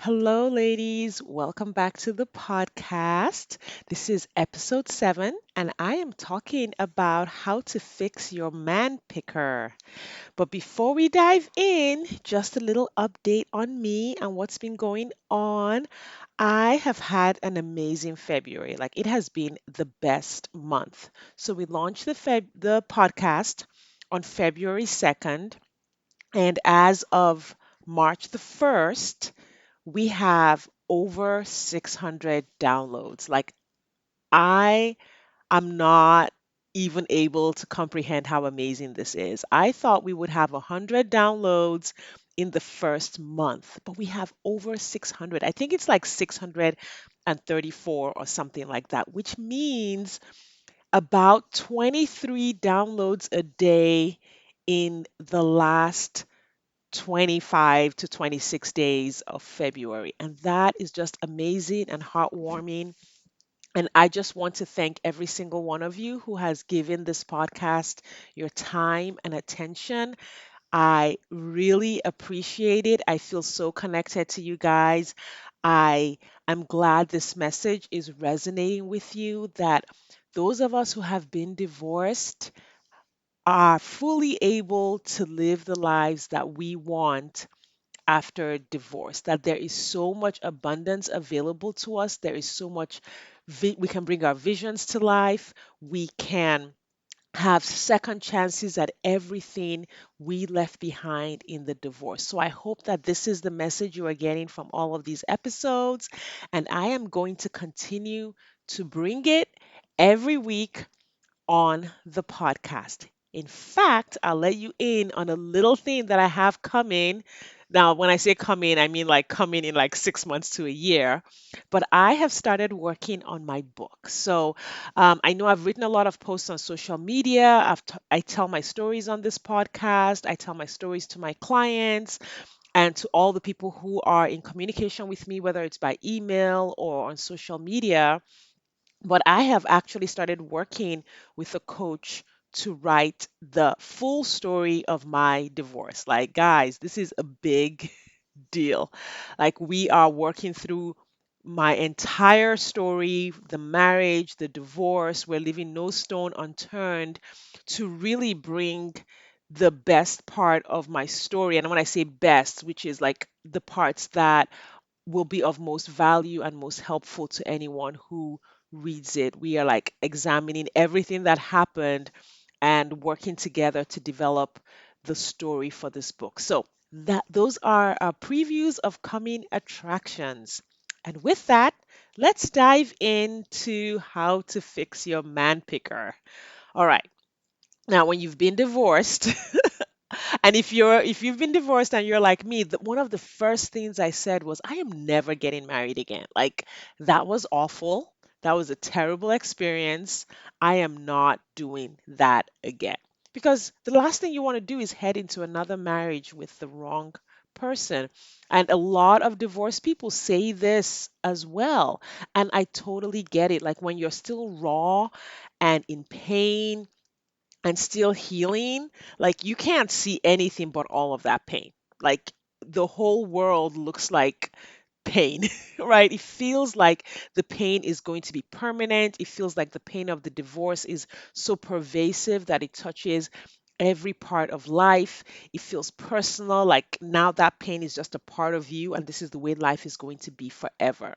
Hello, ladies. Welcome back to the podcast. This is episode 7, and I am talking about how to fix your man picker. But before we dive in, just a little update on me and what's been going on. I have had an amazing February. Like it has been the best month. So we launched the podcast on February 2nd, and as of March the 1st, we have over 600 downloads. Like, I am not even able to comprehend how amazing this is. I thought we would have 100 downloads in the first month, but we have over 600. I think it's like 634 or something like that, which means about 23 downloads a day in the last 25 to 26 days of February. And that is just amazing and heartwarming. And I just want to thank every single one of you who has given this podcast your time and attention. I really appreciate it. I feel so connected to you guys. I am glad this message is resonating with you, that those of us who have been divorced are fully able to live the lives that we want after divorce, that there is so much abundance available to us. There is so much, we can bring our visions to life. We can have second chances at everything we left behind in the divorce. So I hope that this is the message you are getting from all of these episodes. And I am going to continue to bring it every week on the podcast. In fact, I'll let you in on a little thing that I have coming. Now, when I say coming, I mean like coming in like 6 months to a year. But I have started working on my book. So I know I've written a lot of posts on social media. I tell my stories on this podcast. I tell my stories to my clients and to all the people who are in communication with me, whether it's by email or on social media. But I have actually started working with a coach to write the full story of my divorce. Like, guys, this is a big deal. Like, we are working through my entire story, the marriage, the divorce. We're leaving no stone unturned to really bring the best part of my story. And when I say best, which is like the parts that will be of most value and most helpful to anyone who reads it. We are like examining everything that happened and working together to develop the story for this book. So that those are our previews of coming attractions. And with that, let's dive into how to fix your man picker. All right. Now, when you've been divorced, and if you've been divorced and you're like me, one of the first things I said was, I am never getting married again. Like, that was awful. That was a terrible experience. I am not doing that again. Because the last thing you want to do is head into another marriage with the wrong person. And a lot of divorced people say this as well. And I totally get it. Like, when you're still raw and in pain and still healing, like, you can't see anything but all of that pain. Like, the whole world looks like pain, right? It feels like the pain is going to be permanent. It feels like the pain of the divorce is so pervasive that it touches every part of life. It feels personal, like now that pain is just a part of you, and this is the way life is going to be forever.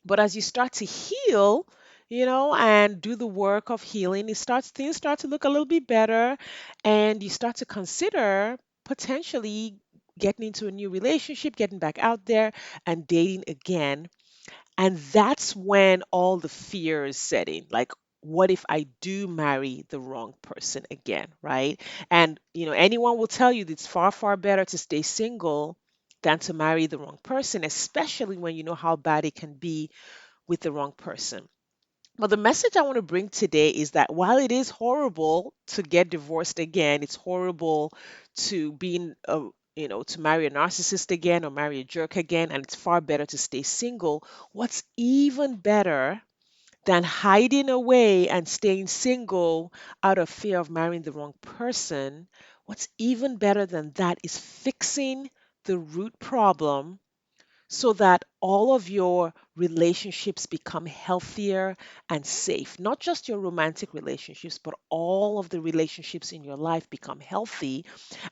But as you start to heal, and do the work of healing, things start to look a little bit better, and you start to consider potentially getting into a new relationship, getting back out there and dating again. And that's when all the fears set in. Like, what if I do marry the wrong person again, right? And anyone will tell you that it's far, far better to stay single than to marry the wrong person, especially when you know how bad it can be with the wrong person. But the message I want to bring today is that while it is horrible to get divorced again, it's horrible to to marry a narcissist again or marry a jerk again, and it's far better to stay single. What's even better than hiding away and staying single out of fear of marrying the wrong person? What's even better than that is fixing the root problem so that all of your relationships become healthier and safe. Not just your romantic relationships, but all of the relationships in your life become healthy.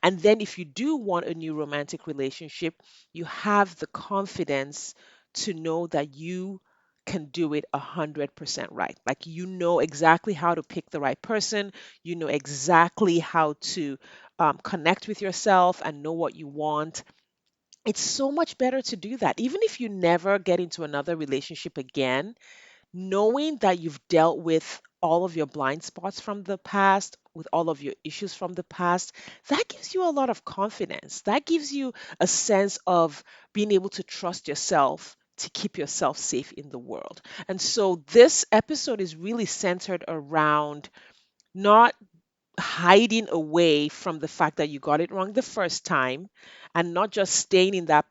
And then, if you do want a new romantic relationship, you have the confidence to know that you can do it 100% right. Like, you know exactly how to pick the right person, you know exactly how to connect with yourself and know what you want. It's so much better to do that. Even if you never get into another relationship again, knowing that you've dealt with all of your blind spots from the past, with all of your issues from the past, that gives you a lot of confidence. That gives you a sense of being able to trust yourself to keep yourself safe in the world. And so this episode is really centered around not hiding away from the fact that you got it wrong the first time, and not just staying in that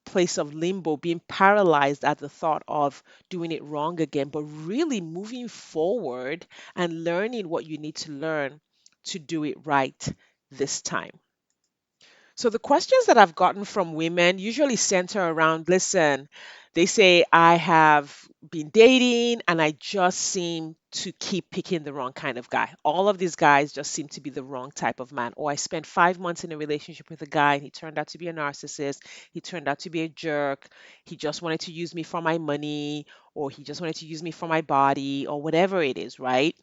place of limbo, being paralyzed at the thought of doing it wrong again, but really moving forward and learning what you need to learn to do it right this time. So the questions that I've gotten from women usually center around, listen, they say, I have been dating and I just seem to keep picking the wrong kind of guy. All of these guys just seem to be the wrong type of man. Or I spent 5 months in a relationship with a guy and he turned out to be a narcissist. He turned out to be a jerk. He just wanted to use me for my money, or he just wanted to use me for my body, or whatever it is, right?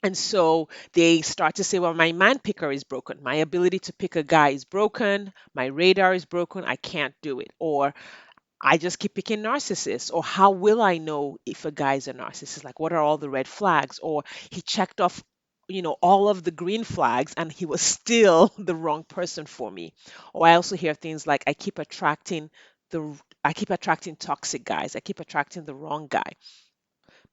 And so they start to say, well, my man picker is broken. My ability to pick a guy is broken. My radar is broken. I can't do it. Or I just keep picking narcissists. Or how will I know if a guy is a narcissist? Like, what are all the red flags? Or he checked off, all of the green flags and he was still the wrong person for me. Or I also hear things like, the I keep attracting toxic guys. I keep attracting the wrong guy.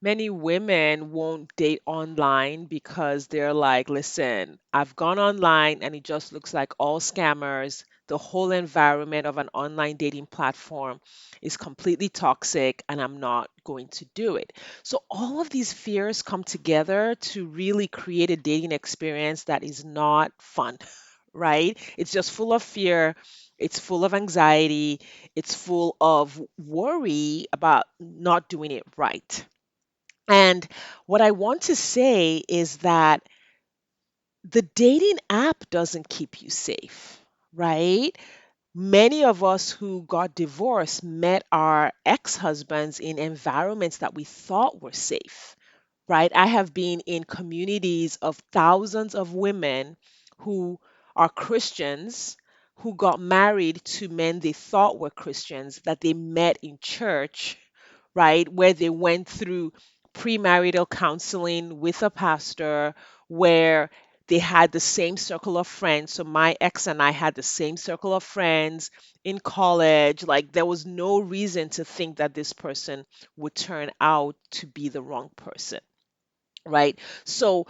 Many women won't date online because they're like, listen, I've gone online and it just looks like all scammers. The whole environment of an online dating platform is completely toxic and I'm not going to do it. So, all of these fears come together to really create a dating experience that is not fun, right? It's just full of fear. It's full of anxiety. It's full of worry about not doing it right. And what I want to say is that the dating app doesn't keep you safe, right? Many of us who got divorced met our ex husbands in environments that we thought were safe, right? I have been in communities of thousands of women who are Christians who got married to men they thought were Christians that they met in church, right? Where they went through premarital counseling with a pastor, where they had the same circle of friends. So my ex and I had the same circle of friends in college. Like, there was no reason to think that this person would turn out to be the wrong person, right? So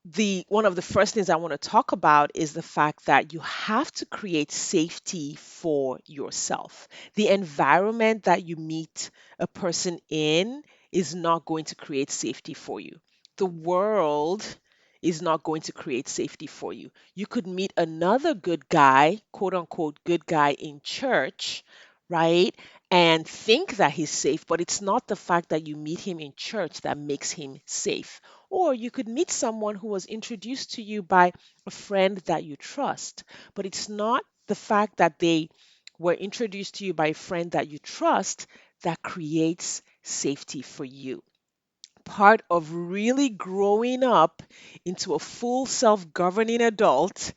the one of the first things I want to talk about is the fact that you have to create safety for yourself. The environment that you meet a person in is not going to create safety for you. The world is not going to create safety for you. You could meet another good guy, quote unquote, good guy in church, right? And think that he's safe, but it's not the fact that you meet him in church that makes him safe. Or you could meet someone who was introduced to you by a friend that you trust, but it's not the fact that they were introduced to you by a friend that you trust that creates safety for you. Part of really growing up into a full self governing adult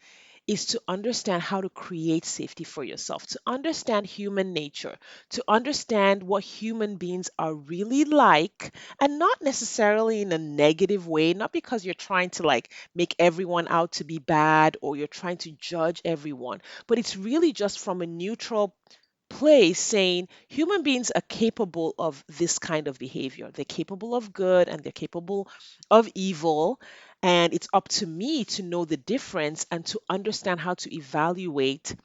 is to understand how to create safety for yourself, to understand human nature, to understand what human beings are really like, and not necessarily in a negative way, not because you're trying to like make everyone out to be bad or you're trying to judge everyone, but it's really just from a neutral place saying human beings are capable of this kind of behavior. They're capable of good and they're capable of evil. And it's up to me to know the difference and to understand how to evaluate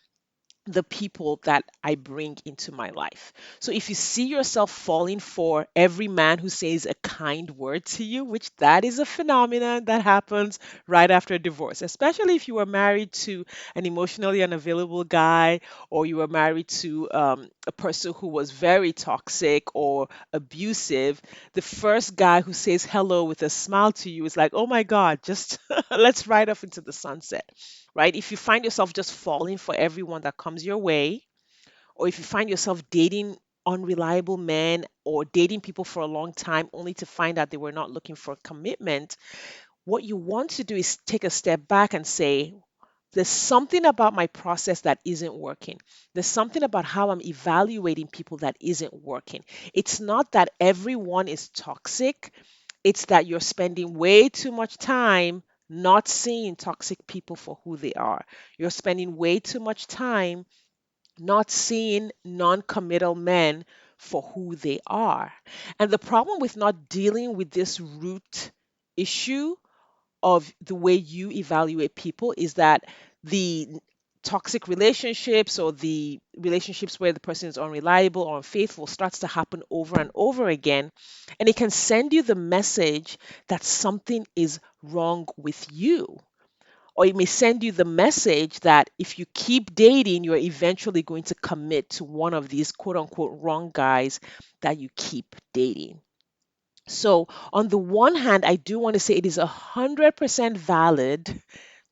the people that I bring into my life. So if you see yourself falling for every man who says a kind word to you, which that is a phenomenon that happens right after a divorce, especially if you were married to an emotionally unavailable guy, or you were married to a person who was very toxic or abusive, the first guy who says hello with a smile to you is like, oh my God, just let's ride off into the sunset, right? If you find yourself just falling for everyone that comes your way, or if you find yourself dating unreliable men or dating people for a long time only to find out they were not looking for commitment, what you want to do is take a step back and say, there's something about my process that isn't working. There's something about how I'm evaluating people that isn't working. It's not that everyone is toxic, it's that you're spending way too much time not seeing toxic people for who they are. You're spending way too much time not seeing non committal men for who they are. And the problem with not dealing with this root issue of the way you evaluate people is that the toxic relationships or the relationships where the person is unreliable or unfaithful starts to happen over and over again, and it can send you the message that something is wrong with you, or it may send you the message that if you keep dating, you're eventually going to commit to one of these quote unquote wrong guys that you keep dating. So, on the one hand, I do want to say it is 100% valid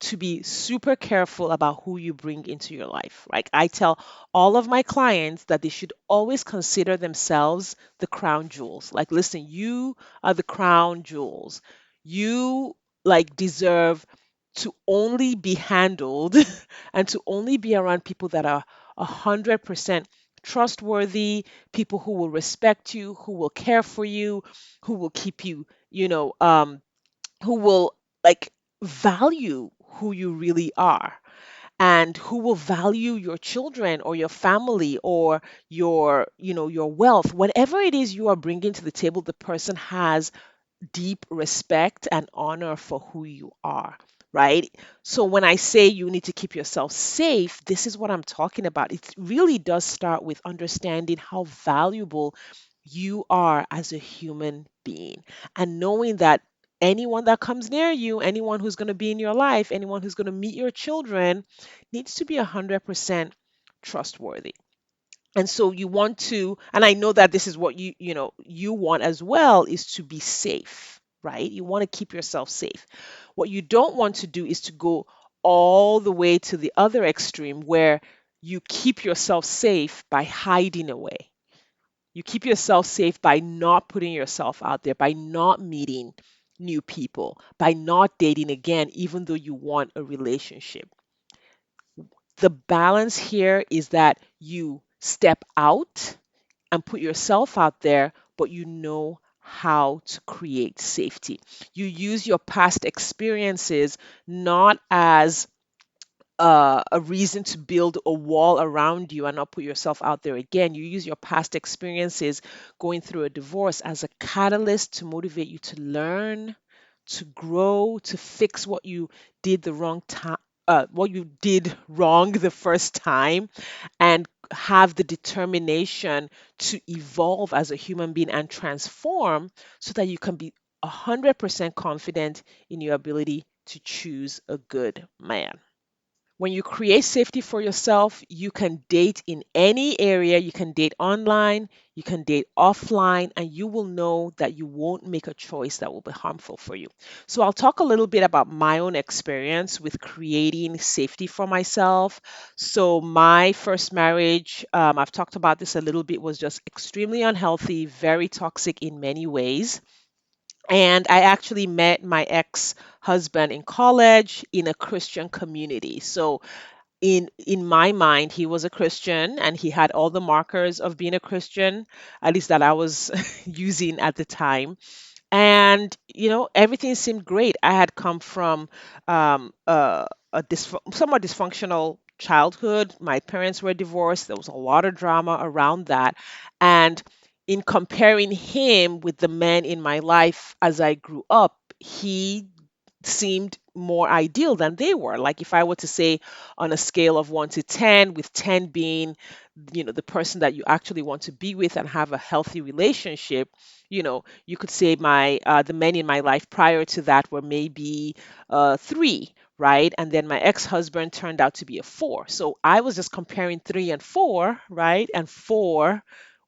to be super careful about who you bring into your life. Like I tell all of my clients that they should always consider themselves the crown jewels. Like, listen, you are the crown jewels. You like deserve to only be handled and to only be around people that are 100% trustworthy, people who will respect you, who will care for you, who will keep you, who will like value who you really are, and who will value your children or your family or your wealth. Whatever it is you are bringing to the table, the person has deep respect and honor for who you are, right? So when I say you need to keep yourself safe, this is what I'm talking about. It really does start with understanding how valuable you are as a human being, and knowing that anyone that comes near you, anyone who's going to be in your life, anyone who's going to meet your children needs to be 100% trustworthy. And so you want to, and I know that this is what you want as well, is to be safe, right? You want to keep yourself safe. What you don't want to do is to go all the way to the other extreme where you keep yourself safe by hiding away. You keep yourself safe by not putting yourself out there, by not meeting new people, by not dating again, even though you want a relationship. The balance here is that you step out and put yourself out there, but you know how to create safety. You use your past experiences not as a reason to build a wall around you and not put yourself out there again. You use your past experiences going through a divorce as a catalyst to motivate you to learn, to grow, to fix what you did the wrong time. What you did wrong the first time, and have the determination to evolve as a human being and transform so that you can be 100% confident in your ability to choose a good man. When you create safety for yourself, you can date in any area. You can date online, you can date offline, and you will know that you won't make a choice that will be harmful for you. So, I'll talk a little bit about my own experience with creating safety for myself. So, my first marriage, I've talked about this a little bit, was just extremely unhealthy, very toxic in many ways. And I actually met my ex husband in college in a Christian community. So in my mind, he was a Christian and he had all the markers of being a Christian, at least that I was using at the time. And everything seemed great. I had come from somewhat dysfunctional childhood. My parents were divorced. There was a lot of drama around that. And in comparing him with the men in my life as I grew up, he seemed more ideal than they were. Like if I were to say on a scale of 1 to 10, with 10 being, the person that you actually want to be with and have a healthy relationship, you could say my the men in my life prior to that were maybe 3, right? And then my ex-husband turned out to be a 4. So I was just comparing 3 and 4, right? And 4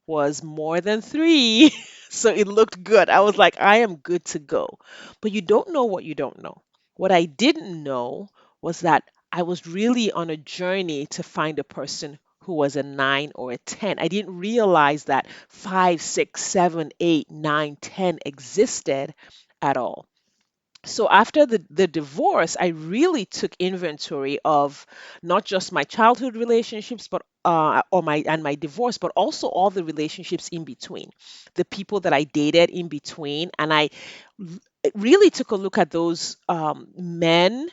was more than 3. So it looked good. I was like, I am good to go. But you don't know what you don't know. What I didn't know was that I was really on a journey to find a person who was a 9 or a 10. I didn't realize that 5, 6, 7, 8, 9, 10 existed at all. So after the divorce, I really took inventory of not just my childhood relationships, but or my divorce, but also all the relationships in between, the people that I dated in between, and I really took a look at those men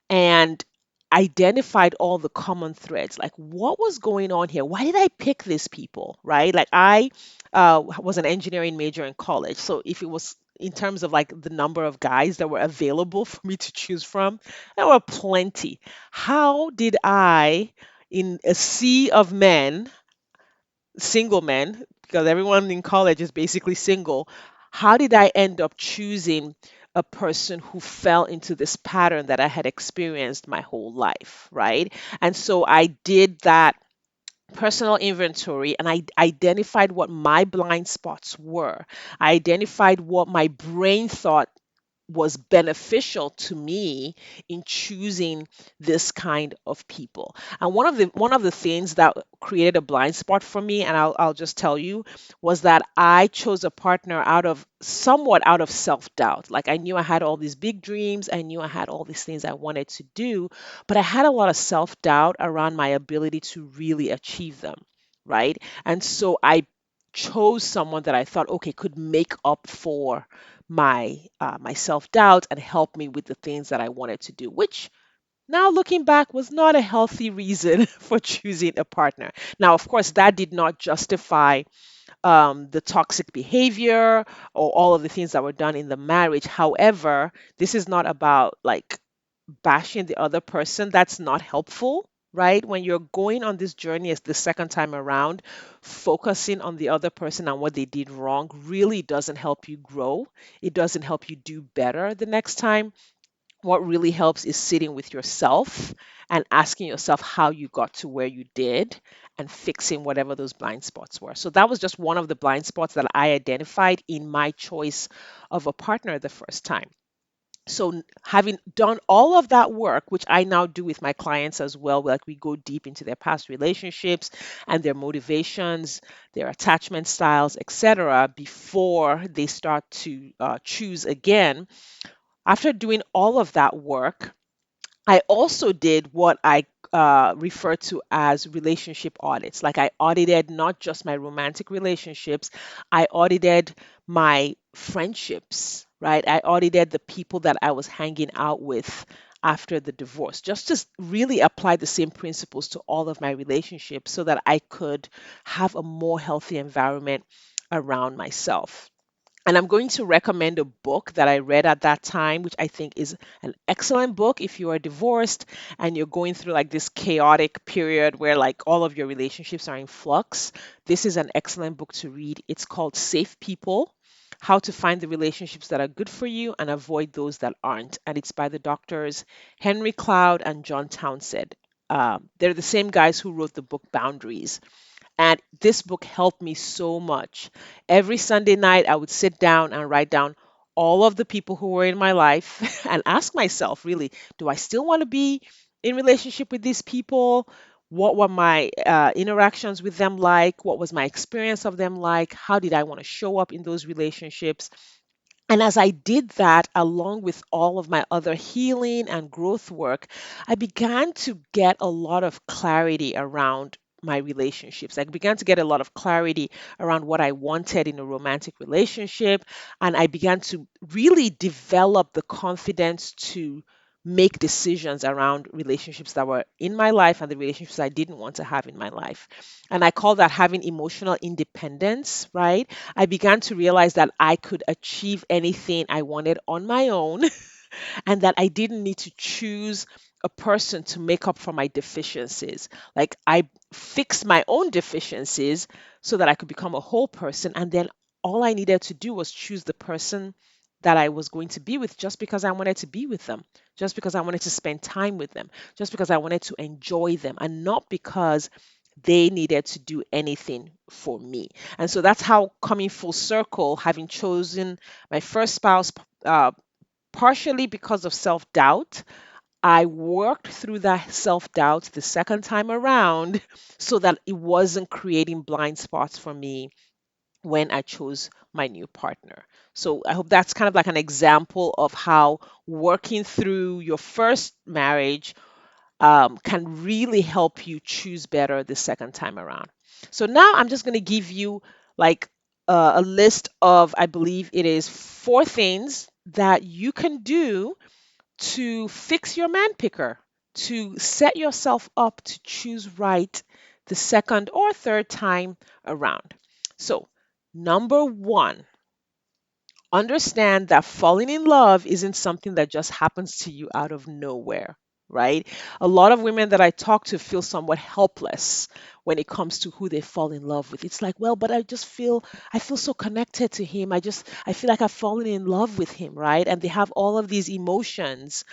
and identified all the common threads. Like, what was going on here? Why did I pick these people? Right? Like, I was an engineering major in college. So, if it was in terms of like the number of guys that were available for me to choose from, there were plenty. How did I, in a sea of men, single men, because everyone in college is basically single, how did I end up choosing a person who fell into this pattern that I had experienced my whole life, right? And so I did that personal inventory and I identified what my blind spots were. I identified what my brain thought was beneficial to me in choosing this kind of people. And one of the things that created a blind spot for me, and I'll just tell you, was that I chose a partner somewhat out of self-doubt. Like I knew I had all these big dreams, I knew I had all these things I wanted to do, but I had a lot of self-doubt around my ability to really achieve them, right? And so I chose someone that I thought, okay, could make up for my self-doubt and help me with the things that I wanted to do, which now looking back was not a healthy reason for choosing a partner. Now, of course, that did not justify the toxic behavior or all of the things that were done in the marriage. However, this is not about like bashing the other person. That's not helpful, right? When you're going on this journey as the second time around, focusing on the other person and what they did wrong really doesn't help you grow. It doesn't help you do better the next time. What really helps is sitting with yourself and asking yourself how you got to where you did and fixing whatever those blind spots were. So that was just one of the blind spots that I identified in my choice of a partner the first time. So having done all of that work, which I now do with my clients as well, like we go deep into their past relationships and their motivations, their attachment styles, etc., before they start to choose again. After doing all of that work, I also did what I refer to as relationship audits. Like I audited not just my romantic relationships, I audited my friendships, right? I audited the people that I was hanging out with after the divorce, just to really apply the same principles to all of my relationships so that I could have a more healthy environment around myself. And I'm going to recommend a book that I read at that time, which I think is an excellent book if you are divorced and you're going through like this chaotic period where like all of your relationships are in flux. This is an excellent book to read. It's called Safe People: How to Find the Relationships That Are Good for You and Avoid Those That Aren't. And it's by the doctors Henry Cloud and John Townsend. They're the same guys who wrote the book Boundaries. And this book helped me so much. Every Sunday night, I would sit down and write down all of the people who were in my life and ask myself, really, do I still want to be in relationship with these people? What were my interactions with them like? What was my experience of them like? How did I want to show up in those relationships? And as I did that, along with all of my other healing and growth work, I began to get a lot of clarity around my relationships. I began to get a lot of clarity around what I wanted in a romantic relationship. And I began to really develop the confidence to make decisions around relationships that were in my life and the relationships I didn't want to have in my life. And I call that having emotional independence, right? I began to realize that I could achieve anything I wanted on my own. and that I didn't need to choose a person to make up for my deficiencies. Like I fixed my own deficiencies so that I could become a whole person. And then all I needed to do was choose the person that I was going to be with just because I wanted to be with them, just because I wanted to spend time with them, just because I wanted to enjoy them, and not because they needed to do anything for me. And so that's how, coming full circle, having chosen my first spouse, uh, partially because of self doubt, I worked through that self doubt the second time around so that it wasn't creating blind spots for me when I chose my new partner. So I hope that's kind of like an example of how working through your first marriage can really help you choose better the second time around. So now I'm just going to give you like a list of, I believe it is 4 things that you can do to fix your man picker, to set yourself up to choose right the second or third time around. So, number one, understand that falling in love isn't something that just happens to you out of nowhere, right? A lot of women that I talk to feel somewhat helpless when it comes to who they fall in love with. It's like, well, but I feel so connected to him. I feel like I've fallen in love with him, right? And they have all of these emotions,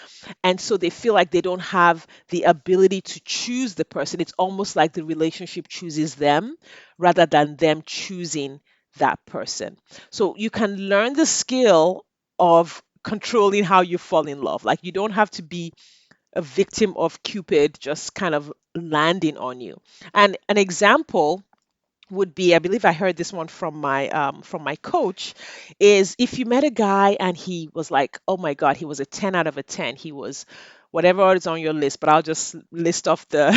and so they feel like they don't have the ability to choose the person. It's almost like the relationship chooses them rather than them choosing that person. So you can learn the skill of controlling how you fall in love. Like you don't have to be a victim of Cupid just kind of landing on you. And an example would be, I believe I heard this one from my coach, is if you met a guy and he was like, oh my God, he was a 10 out of a 10. He was whatever is on your list, but I'll just list off the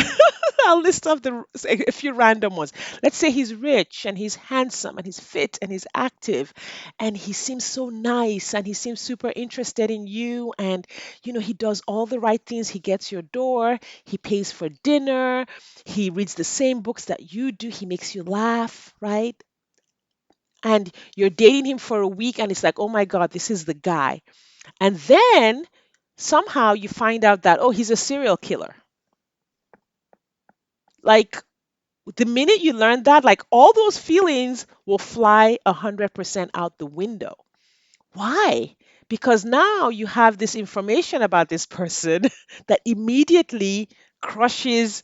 I'll list off a few random ones. Let's say he's rich and he's handsome and he's fit and he's active and he seems so nice and he seems super interested in you, and he does all the right things. He gets your door, he pays for dinner, he reads the same books that you do, he makes you laugh, right? And you're dating him for a week and it's like, oh my God, this is the guy. And then somehow you find out that, oh, he's a serial killer. Like the minute you learn that, like all those feelings will fly 100% out the window. Why? Because now you have this information about this person that immediately crushes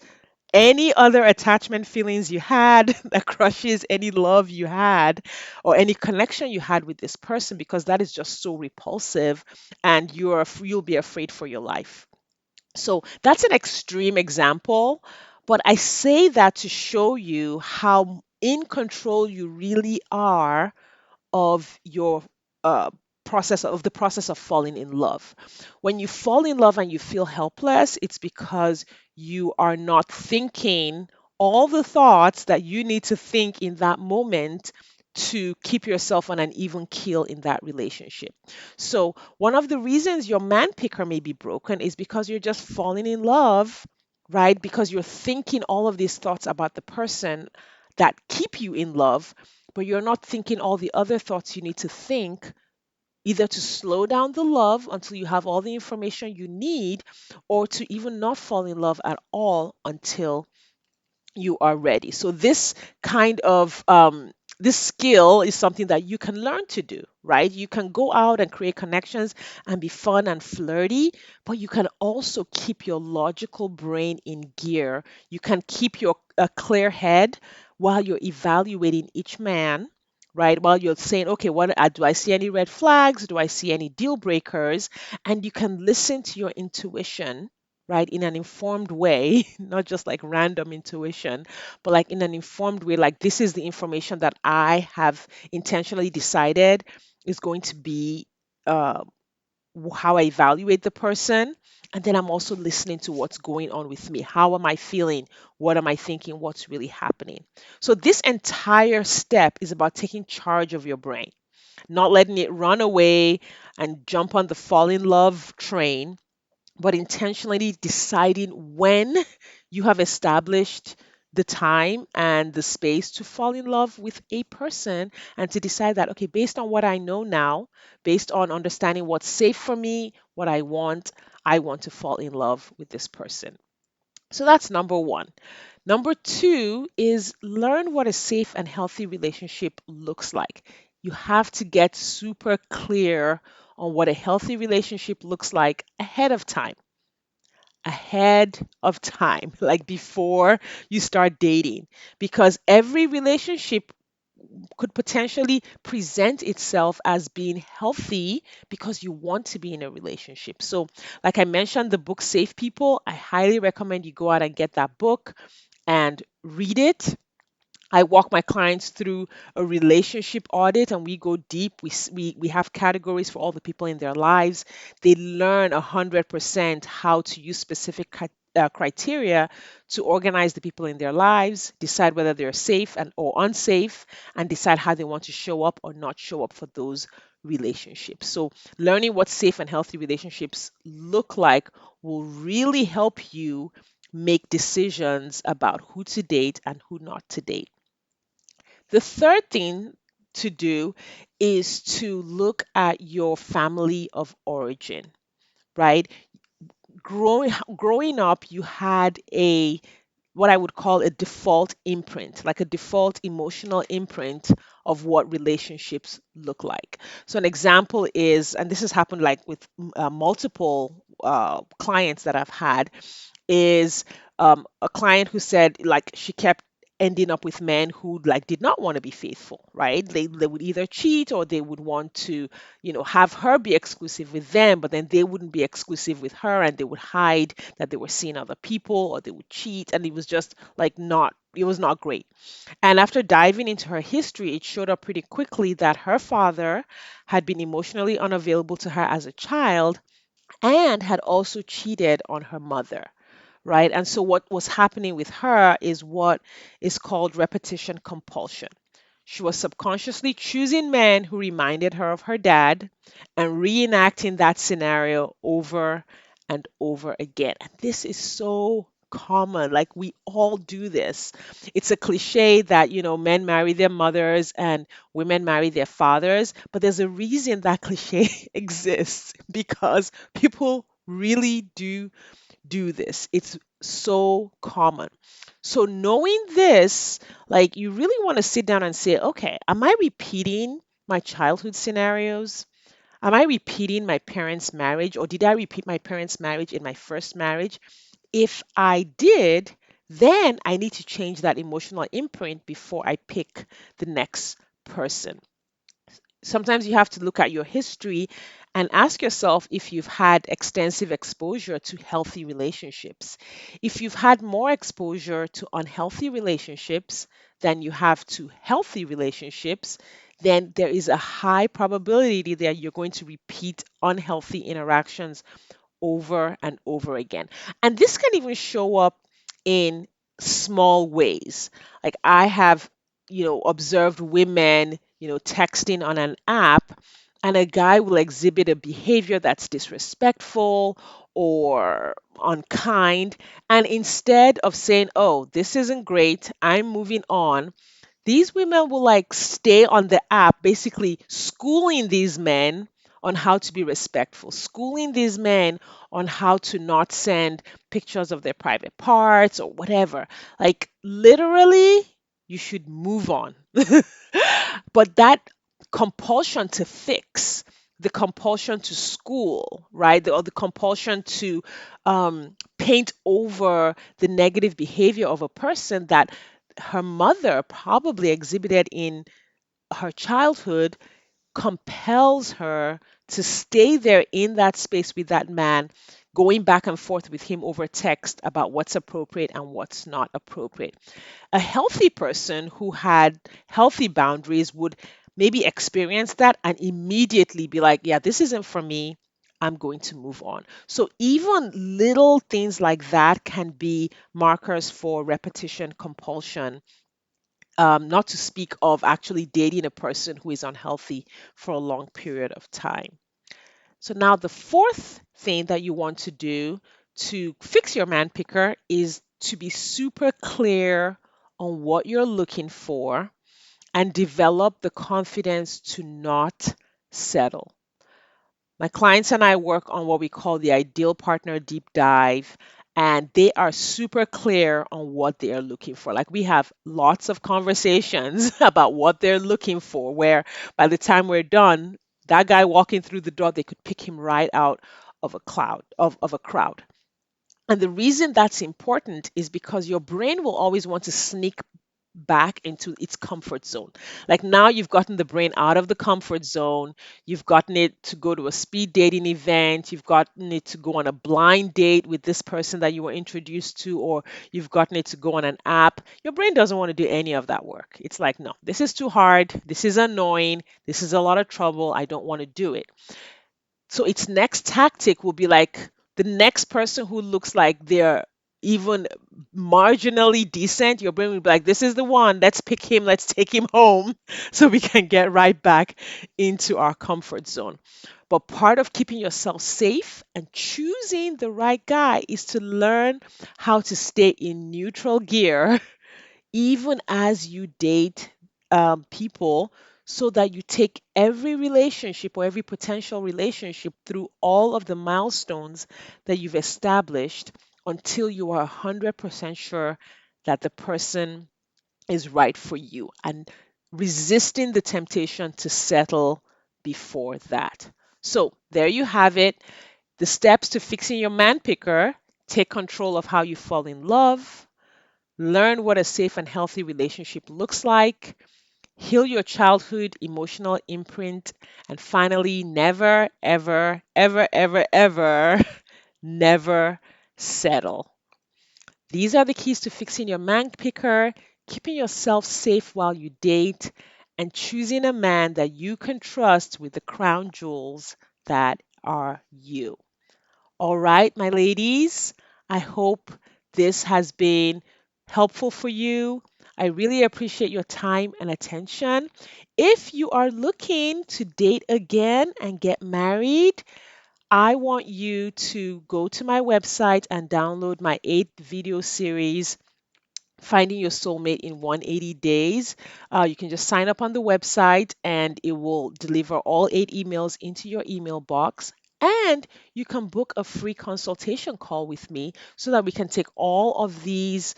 any other attachment feelings you had, that crushes any love you had or any connection you had with this person, because that is just so repulsive, and you'll be afraid for your life. So that's an extreme example, but I say that to show you how in control you really are of your uh, process of falling in love. When you fall in love and you feel helpless, it's because you are not thinking all the thoughts that you need to think in that moment to keep yourself on an even keel in that relationship. So, one of the reasons your man picker may be broken is because you're just falling in love, right? Because you're thinking all of these thoughts about the person that keep you in love, but you're not thinking all the other thoughts you need to think, either to slow down the love until you have all the information you need, or to even not fall in love at all until you are ready. So this skill is something that you can learn to do, right? You can go out and create connections and be fun and flirty, but you can also keep your logical brain in gear. You can keep your a clear head while you're evaluating each man, right? While you're saying, okay, what do I see any red flags? Do I see any deal breakers? And you can listen to your intuition, right, in an informed way, not just like random intuition, but like in an informed way, like this is the information that I have intentionally decided is going to be uh, how I evaluate the person. And then I'm also listening to what's going on with me. How am I feeling? What am I thinking? What's really happening? So, this entire step is about taking charge of your brain, not letting it run away and jump on the fall in love train, but intentionally deciding when you have established the time and the space to fall in love with a person and to decide that, okay, based on what I know now, based on understanding what's safe for me, what I want to fall in love with this person. So that's number one. Number two is learn what a safe and healthy relationship looks like. You have to get super clear on what a healthy relationship looks like ahead of time, like before you start dating, because every relationship could potentially present itself as being healthy because you want to be in a relationship. So, like I mentioned, the book Safe People, I highly recommend you go out and get that book and read it. I walk my clients through a relationship audit and we go deep. We have categories for all the people in their lives. They learn 100% how to use specific criteria to organize the people in their lives, decide whether they're safe and or unsafe, and decide how they want to show up or not show up for those relationships. So learning what safe and healthy relationships look like will really help you make decisions about who to date and who not to date. The third thing to do is to look at your family of origin, right? Growing up, you had a what I would call a default imprint, like a default emotional imprint of what relationships look like. So an example is, and this has happened like with multiple clients that I've had, is a client who said like she kept ending up with men who like did not want to be faithful, right? They would either cheat or they would want to, have her be exclusive with them, but then they wouldn't be exclusive with her and they would hide that they were seeing other people or they would cheat, and it was just like not it was not great. And after diving into her history, it showed up pretty quickly that her father had been emotionally unavailable to her as a child and had also cheated on her mother, right? And so what was happening with her is what is called repetition compulsion. She was subconsciously choosing men who reminded her of her dad and reenacting that scenario over and over again. And this is so common. Like we all do this. It's a cliche that, men marry their mothers and women marry their fathers, but there's a reason that cliche exists because people really do this. It's so common. So knowing this, like you really want to sit down and say, okay, am I repeating my childhood scenarios? Am I repeating my parents' marriage, or did I repeat my parents' marriage in my first marriage? If I did, then I need to change that emotional imprint before I pick the next person. Sometimes you have to look at your history and ask yourself if you've had extensive exposure to healthy relationships. If you've had more exposure to unhealthy relationships than you have to healthy relationships, then there is a high probability that you're going to repeat unhealthy interactions over and over again. And this can even show up in small ways. Like I have, observed women, texting on an app, and a guy will exhibit a behavior that's disrespectful or unkind. And instead of saying, oh, this isn't great, I'm moving on, these women will like stay on the app, basically schooling these men on how to be respectful, schooling these men on how to not send pictures of their private parts or whatever. Like, literally, you should move on. But that compulsion to fix, the compulsion to school, right? Or the compulsion to paint over the negative behavior of a person that her mother probably exhibited in her childhood compels her to stay there in that space with that man, going back and forth with him over text about what's appropriate and what's not appropriate. A healthy person who had healthy boundaries would maybe experience that and immediately be like, yeah, this isn't for me. I'm going to move on. So, even little things like that can be markers for repetition compulsion, not to speak of actually dating a person who is unhealthy for a long period of time. So now the fourth thing that you want to do to fix your man picker is to be super clear on what you're looking for and develop the confidence to not settle. My clients and I work on what we call the ideal partner deep dive, and they are super clear on what they are looking for. Like we have lots of conversations about what they're looking for, where by the time we're done, that guy walking through the door, they could pick him right out of a cloud of a crowd. And the reason that's important is because your brain will always want to sneak back into its comfort zone. Like now you've gotten the brain out of the comfort zone, you've gotten it to go to a speed dating event, you've gotten it to go on a blind date with this person that you were introduced to, or you've gotten it to go on an app. Your brain doesn't want to do any of that work. It's like, no, this is too hard, this is annoying, this is a lot of trouble, I don't want to do it. So its next tactic will be like the next person who looks like they're even marginally decent. Your brain will be like, this is the one, let's pick him, let's take him home so we can get right back into our comfort zone. But part of keeping yourself safe and choosing the right guy is to learn how to stay in neutral gear even as you date people, so that you take every relationship or every potential relationship through all of the milestones that you've established until you are 100% sure that the person is right for you, and resisting the temptation to settle before that. So, there you have it. The steps to fixing your man picker: take control of how you fall in love, learn what a safe and healthy relationship looks like, heal your childhood emotional imprint, and finally, never, ever, ever, ever, ever, never settle. These are the keys to fixing your man picker, keeping yourself safe while you date, and choosing a man that you can trust with the crown jewels that are you. All right, my ladies, I hope this has been helpful for you. I really appreciate your time and attention. If you are looking to date again and get married, I want you to go to my website and download my 8 video series, Finding Your Soulmate in 180 Days. You can just sign up on the website and it will deliver all 8 emails into your email box. And you can book a free consultation call with me so that we can take all of these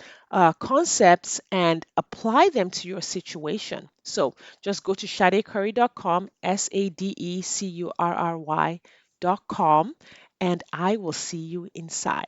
concepts and apply them to your situation. So just go to sadecurry.com, SADECURRY.com, and I will see you inside.